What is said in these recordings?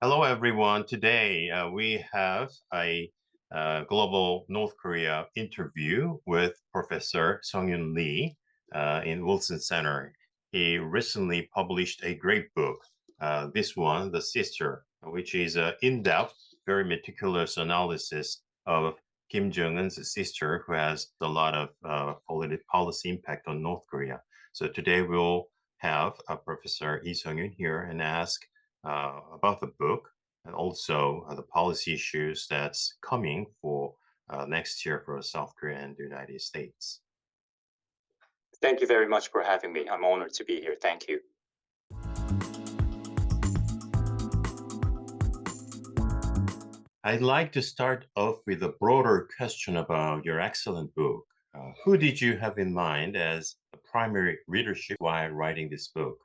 Hello, everyone. Today we have a global North Korea interview with Professor Sung-Yoon Lee in Wilson Center. He recently published a great book, this one, The Sister, which is an in-depth, very meticulous analysis of Kim Jong Un's sister, who has a lot of policy impact on North Korea. So today we'll have Professor Lee Sung-Yoon here and ask about the book and also the policy issues that's coming for next year for South Korea and the United States. Thank you very much for having me. I'm honored to be here. Thank you. I'd like to start off with a broader question about your excellent book. Who did you have in mind as a primary readership while writing this book?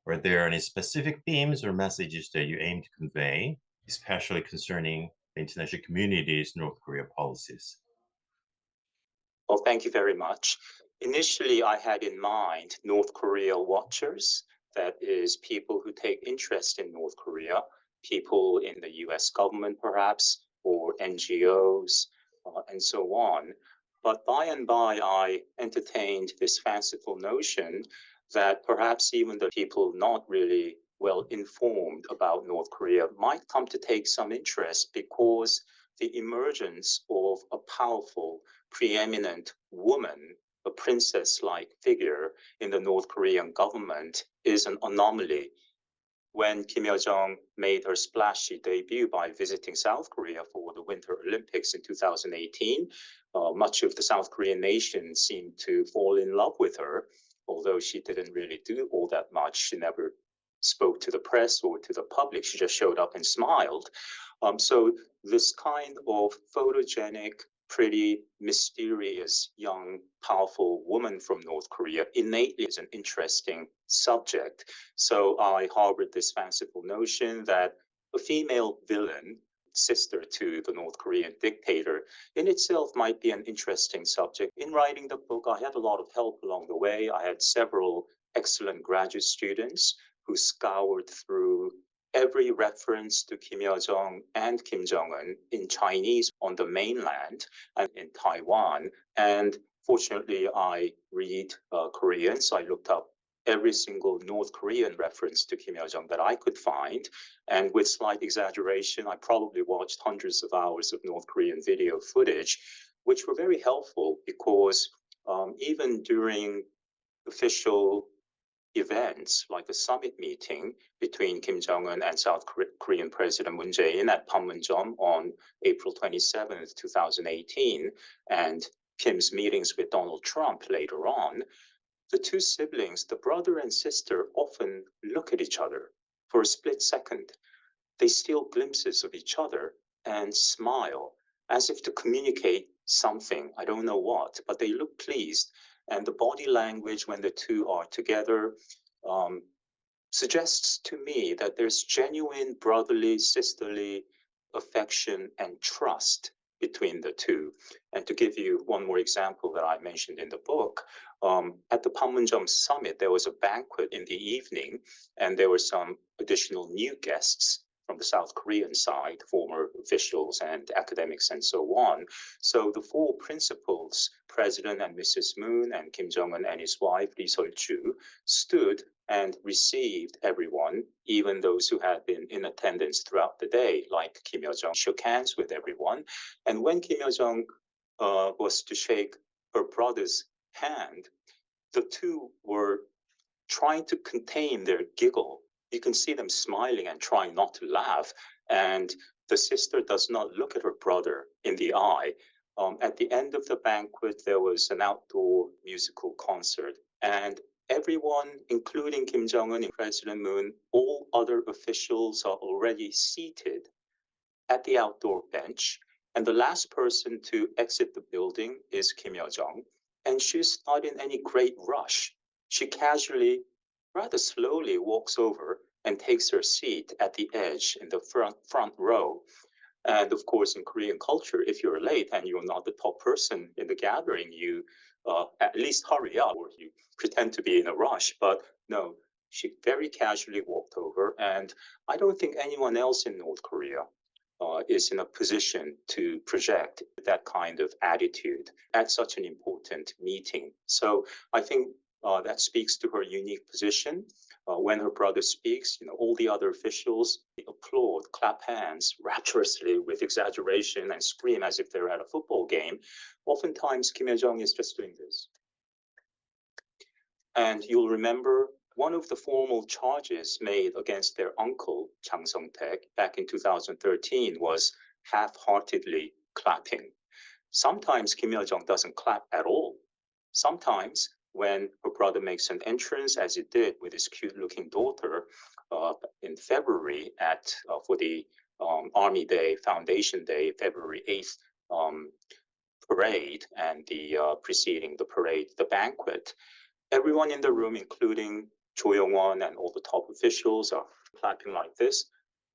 Were there any specific themes or messages that you aim to convey, especially concerning the international community's North Korea policies? Well, thank you very much. Initially, I had in mind North Korea watchers, that is, people who take interest in North Korea, people in the US government, perhaps, or NGOs, and so on. But by and by, I entertained this fanciful notion that perhaps even the people not really well informed about North Korea might come to take some interest because the emergence of a powerful, preeminent woman, a princess like figure in the North Korean government, is an anomaly. When Kim Yo Jong made her splashy debut by visiting South Korea for the Winter Olympics in 2018, much of the South Korean nation seemed to fall in love with her, although she didn't really do all that much. She never spoke to the press or to the public. She just showed up and smiled. So this kind of photogenic, pretty mysterious, young, powerful woman from North Korea innately is an interesting subject. So I harbored this fanciful notion that a female villain, sister to the North Korean dictator, in itself might be an interesting subject. In writing the book, I had a lot of help along the way. I had several excellent graduate students who scoured through every reference to Kim Yo Jong and Kim Jong Un in Chinese on the mainland and in Taiwan. And fortunately, I read Korean, so I looked up every single North Korean reference to Kim Yo Jong that I could find. And with slight exaggeration, I probably watched hundreds of hours of North Korean video footage, which were very helpful because even during official events like the summit meeting between Kim Jong Un and South Korean President Moon Jae-in at Panmunjom on April 27th, 2018, and Kim's meetings with Donald Trump later on, the two siblings, the brother and sister, often look at each other for a split second. They steal glimpses of each other and smile as if to communicate something. I don't know what, but they look pleased. And the body language when the two are together um, suggests to me that there's genuine brotherly, sisterly affection and trust between the two. And to give you one more example that I mentioned in the book, at the Panmunjom summit, there was a banquet in the evening, and there were some additional new guests from the South Korean side, former officials and academics and so on. So the four principals, President and Mrs. Moon and Kim Jong Un and his wife, Lee Sol-ju, stood and received everyone, even those who had been in attendance throughout the day, like Kim Yo Jong shook hands with everyone. And when Kim Yo Jong was to shake her brother's hand, the two were trying to contain their giggle. You can see them smiling and trying not to laugh. And the sister does not look at her brother in the eye. At the end of the banquet, there was an outdoor musical concert. And everyone, including Kim Jong Un and President Moon, all other officials are already seated at the outdoor bench. And the last person to exit the building is Kim Yo Jong. And she's not in any great rush. She casually, rather slowly, walks over and takes her seat at the edge in the front row. And of course, in Korean culture, if you're late and you're not the top person in the gathering, you at least hurry up or you pretend to be in a rush. But no, She very casually walked over, and I don't think anyone else in North Korea is in a position to project that kind of attitude at such an important meeting. So I think that speaks to her unique position. When her brother speaks, all the other officials applaud, clap hands rapturously with exaggeration and scream as if they're at a football game. Oftentimes, Kim Yo Jong is just doing this. And you'll remember one of the formal charges made against their uncle, Chang Song-taek, back in 2013 was half-heartedly clapping. Sometimes Kim Yo-jong doesn't clap at all. Sometimes when her brother makes an entrance, as he did with his cute-looking daughter in February for the Army Day, Foundation Day, February 8th parade, and the preceding the parade, the banquet, everyone in the room, including Cho Young-won and all the top officials, are clapping like this.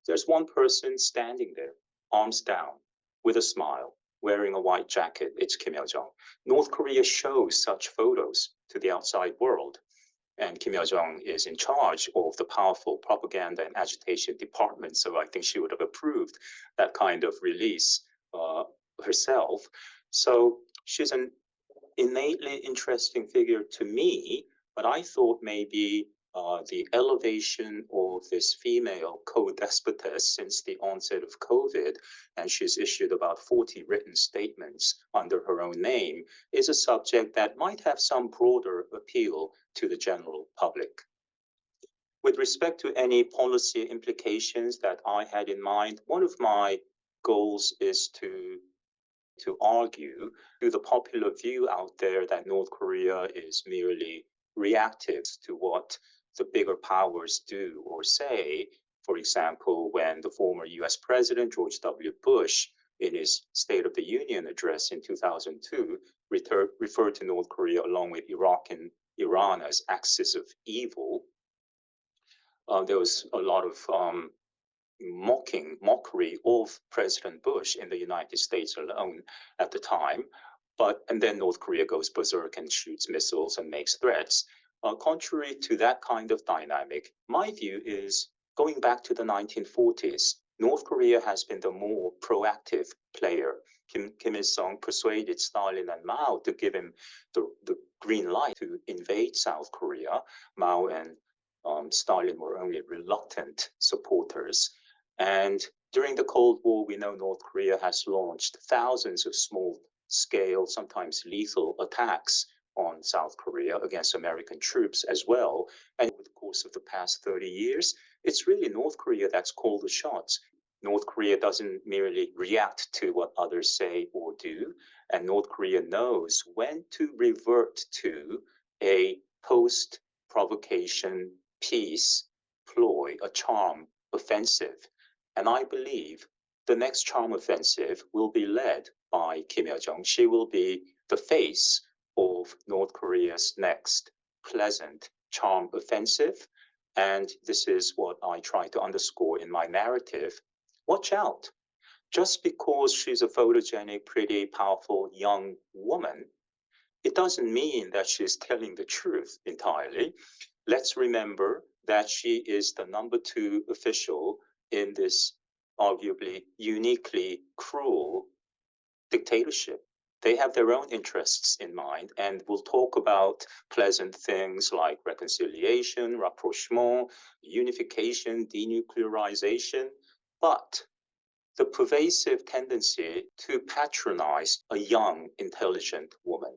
There's one person standing there, arms down, with a smile, wearing a white jacket. It's Kim Yo Jong. North Korea shows such photos to the outside world, and Kim Yo Jong is in charge of the powerful propaganda and agitation department. So I think she would have approved that kind of release herself. So she's an innately interesting figure to me, but I thought maybe the elevation of this female co-despotess since the onset of COVID, and she's issued about 40 written statements under her own name, is a subject that might have some broader appeal to the general public. With respect to any policy implications that I had in mind, one of my goals is to argue to the popular view out there that North Korea is merely reactive to what the bigger powers do or say. For example, when the former US President George W. Bush, in his State of the Union address in 2002, referred to North Korea along with Iraq and Iran as axis of evil, there was a lot of mockery of President Bush in the United States alone at the time. And then North Korea goes berserk and shoots missiles and makes threats. Contrary to that kind of dynamic, my view is going back to the 1940s, North Korea has been the more proactive player. Kim Il-sung persuaded Stalin and Mao to give him the green light to invade South Korea. Mao and Stalin were only reluctant supporters. And during the Cold War, we know North Korea has launched thousands of small-scale, sometimes lethal attacks on South Korea against American troops as well. And over the course of the past 30 years, it's really North Korea that's called the shots. North Korea doesn't merely react to what others say or do, and North Korea knows when to revert to a post-provocation peace ploy, a charm offensive. And I believe the next charm offensive will be led by Kim Yo Jong. She will be the face of North Korea's next pleasant charm offensive. And this is what I try to underscore in my narrative. Watch out. Just because she's a photogenic, pretty, powerful young woman, it doesn't mean that she's telling the truth entirely. Let's remember that she is the number 2 official in this arguably uniquely cruel dictatorship. They have their own interests in mind, and we'll talk about pleasant things like reconciliation, rapprochement, unification, denuclearization, but the pervasive tendency to patronize a young, intelligent woman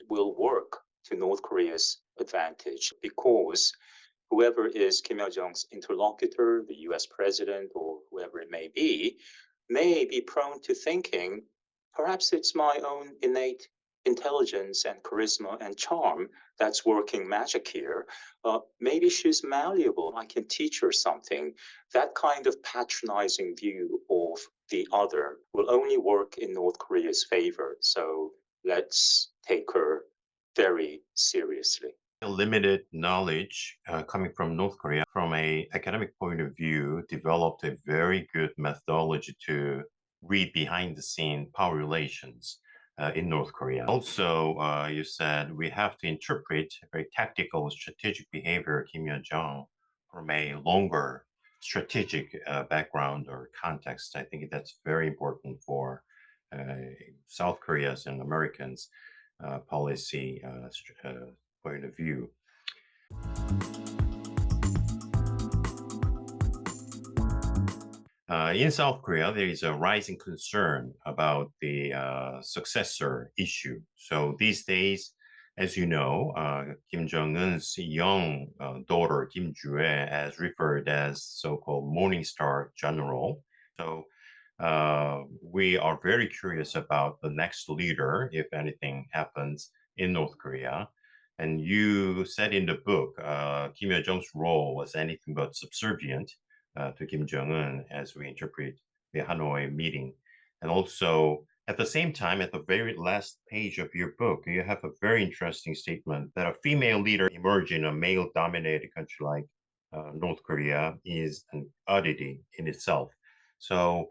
will work to North Korea's advantage, because whoever is Kim Yo Jong's interlocutor, the US president, or whoever it may be prone to thinking, perhaps it's my own innate intelligence and charisma and charm that's working magic here. Maybe she's malleable. I can teach her something. That kind of patronizing view of the other will only work in North Korea's favor. So let's take her very seriously. Limited knowledge coming from North Korea, from a academic point of view, developed a very good methodology to read behind the scene power relations. in North Korea. Also, you said we have to interpret very tactical, strategic behavior of Kim Yo Jong from a longer strategic background or context. I think that's very important for South Korea's and Americans' policy point of view. In South Korea, there is a rising concern about the successor issue. So these days, as you know, Kim Jong Un's young daughter, Kim Jue, as referred as so-called Morning Star General. So we are very curious about the next leader if anything happens in North Korea. And you said in the book, Kim Yo Jong's role was anything but subservient to Kim Jong Un as we interpret the Hanoi meeting. And also, at the same time, at the very last page of your book, you have a very interesting statement that a female leader emerge in a male dominated country like North Korea is an oddity in itself. So,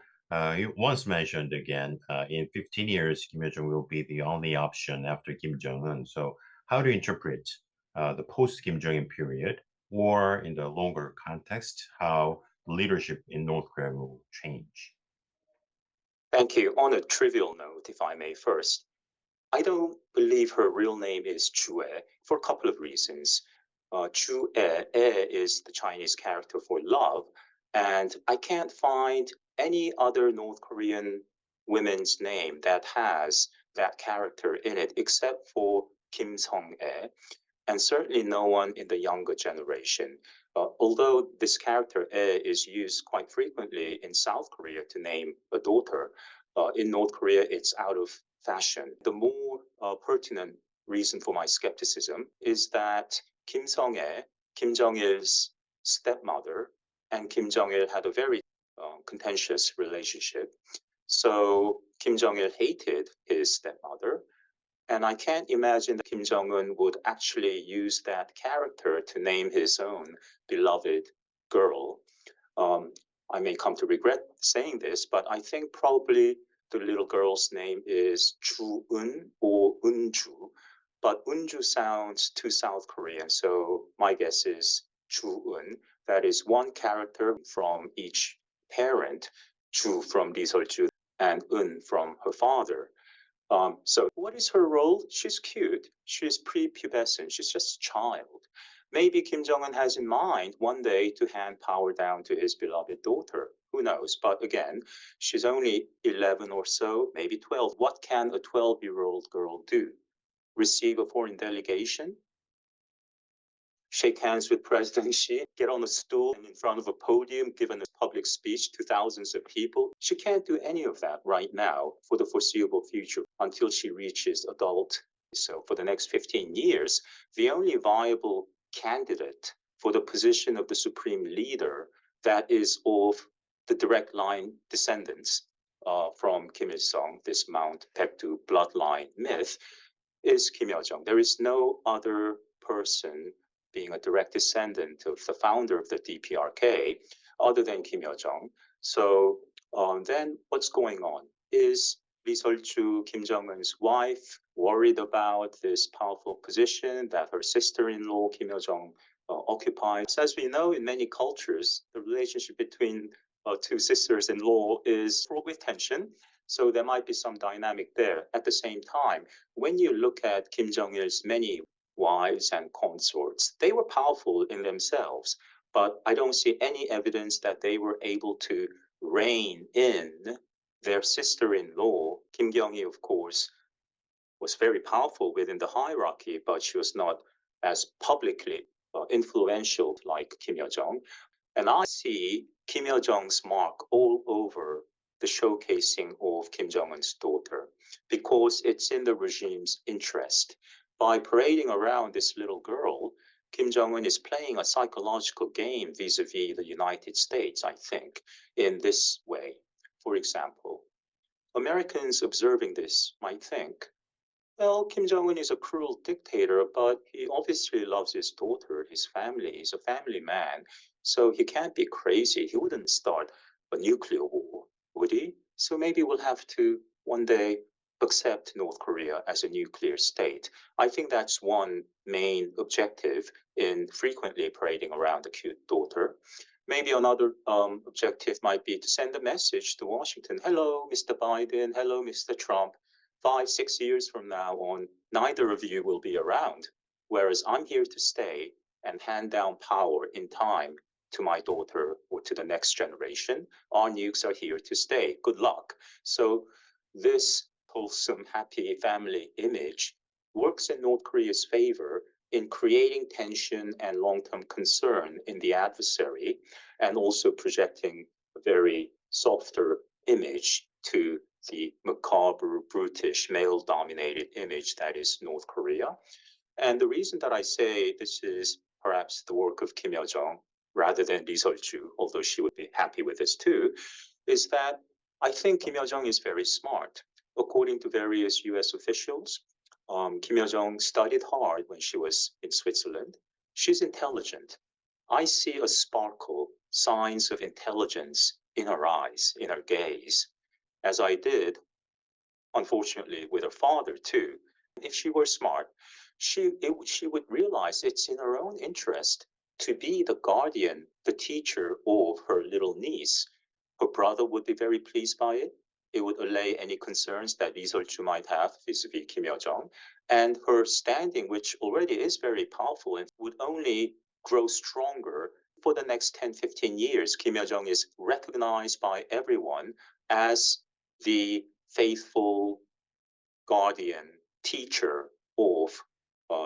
you once mentioned again, in 15 years, Kim Yo Jong will be the only option after Kim Jong Un. So, how to interpret the post Kim Jong Un period, or in the longer context, how leadership in North Korea will change? Thank you. On a trivial note, if I may first, I don't believe her real name is Chue for a couple of reasons. Chue is the Chinese character for love, and I can't find any other North Korean women's name that has that character in it except for Kim Song-e, and certainly no one in the younger generation. Although this character is used quite frequently in South Korea to name a daughter, in North Korea it's out of fashion. The more pertinent reason for my skepticism is that Kim Song-e, Kim Jong-il's stepmother, and Kim Jong-il had a very contentious relationship. So Kim Jong-il hated his stepmother, and I can't imagine that Kim Jong Un would actually use that character to name his own beloved girl. Um, I may come to regret saying this, but I think probably the little girl's name is Ju Un or Unju. But Unju sounds too South Korean, so my guess is Ju Un. That is one character from each parent, Ju from Lee Seol-ju and Un from her father. So what is her role? She's cute. She's prepubescent. She's just a child. Maybe Kim Jong Un has in mind one day to hand power down to his beloved daughter. Who knows? But again, she's only 11 or so, maybe 12. What can a 12-year-old girl do? Receive a foreign delegation? Shake hands with President Xi, get on a stool and in front of a podium, give a public speech to thousands of people. She can't do any of that right now for the foreseeable future until she reaches adult. So for the next 15 years, the only viable candidate for the position of the supreme leader that is of the direct line descendants from Kim Il-sung, this Mount Paektu bloodline myth, is Kim Yo Jong. There is no other person being a direct descendant of the founder of the DPRK, other than Kim Yo Jong. So then what's going on? Is Lee Seol-ju, Kim Jong Un's wife, worried about this powerful position that her sister-in-law Kim Yo Jong occupies? As we know, in many cultures, the relationship between two sisters-in-law is fraught with tension. So there might be some dynamic there. At the same time, when you look at Kim Jong-il's many wives and consorts, they were powerful in themselves, but I don't see any evidence that they were able to rein in their sister-in-law. Kim Kyung-hee, of course, was very powerful within the hierarchy, but she was not as publicly influential like Kim Yo Jong. And I see Kim Yo Jong's mark all over the showcasing of Kim Jong Un's daughter, because it's in the regime's interest. By parading around this little girl, Kim Jong Un is playing a psychological game vis-a-vis the United States, I think, in this way. For example, Americans observing this might think, well, Kim Jong Un is a cruel dictator, but he obviously loves his daughter, his family. He's a family man, so he can't be crazy. He wouldn't start a nuclear war, would he? So maybe we'll have to one day accept North Korea as a nuclear state. I think that's one main objective in frequently parading around the cute daughter. Maybe another objective might be to send a message to Washington. Hello, Mr. Biden. Hello, Mr. Trump. 5, 6 years from now on, neither of you will be around, whereas I'm here to stay and hand down power in time to my daughter or to the next generation. Our nukes are here to stay. Good luck. So this wholesome, happy family image works in North Korea's favor in creating tension and long-term concern in the adversary, and also projecting a very softer image to the macabre, brutish, male-dominated image that is North Korea. And the reason that I say this is perhaps the work of Kim Yo Jong rather than Lee Sol-ju, although she would be happy with this too, is that I think Kim Yo Jong is very smart. According to various US officials, Kim Yo Jong studied hard when she was in Switzerland. She's intelligent. I see a sparkle, signs of intelligence in her eyes, in her gaze, as I did, unfortunately, with her father too. If she were smart, she would realize it's in her own interest to be the guardian, the teacher of her little niece. Her brother would be very pleased by it. It would allay any concerns that Lee Sol-ju might have vis-a-vis Kim Yo Jong. And her standing, which already is very powerful, and would only grow stronger for the next 10, 15 years. Kim Yo Jong is recognized by everyone as the faithful guardian, teacher of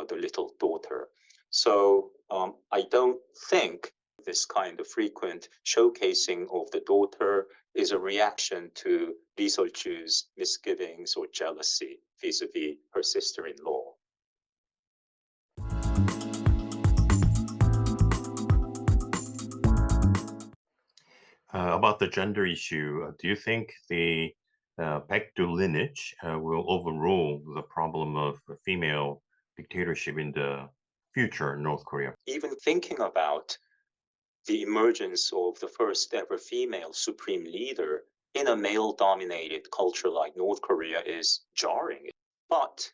the little daughter. So I don't think this kind of frequent showcasing of the daughter is a reaction to Lee Sol-ju's misgivings or jealousy vis-a-vis her sister-in-law. About the gender issue, do you think the Paektu lineage will overrule the problem of female dictatorship in the future in North Korea? Even thinking about the emergence of the first ever female supreme leader in a male dominated culture like North Korea is jarring. But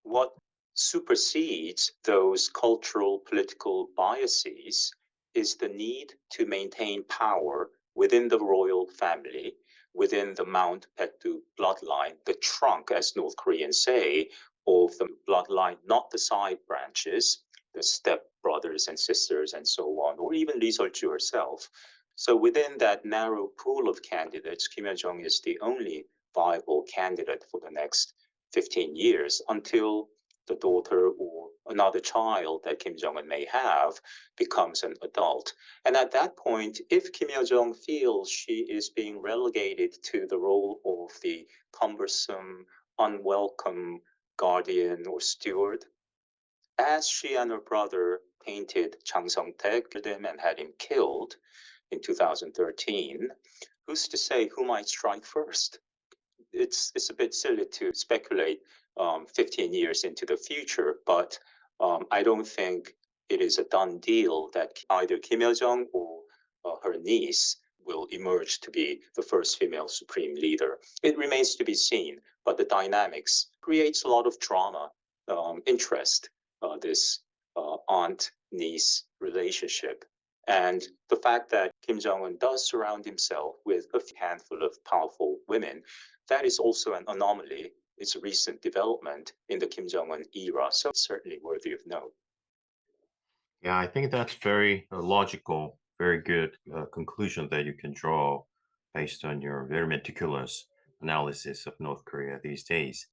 what supersedes those cultural political biases is the need to maintain power within the royal family, within the Mount Paektu bloodline, the trunk, as North Koreans say, of the bloodline, not the side branches, the step brothers and sisters and so on, or even Lee Sol-ju herself. So within that narrow pool of candidates, Kim Yo Jong is the only viable candidate for the next 15 years until the daughter or another child that Kim Jong Un may have becomes an adult. And at that point, if Kim Yo Jong feels she is being relegated to the role of the cumbersome, unwelcome guardian or steward, as she and her brother painted Chang Song-taek and had him killed in 2013, who's to say who might strike first? It's a bit silly to speculate 15 years into the future, but I don't think it is a done deal that either Kim Yo Jong or her niece will emerge to be the first female supreme leader. It remains to be seen, but the dynamics creates a lot of drama, interest, this aunt-niece relationship. And the fact that Kim Jong Un does surround himself with a handful of powerful women, that is also an anomaly. It's a recent development in the Kim Jong Un era, so it's certainly worthy of note. Yeah, I think that's very logical, very good conclusion that you can draw based on your very meticulous analysis of North Korea these days.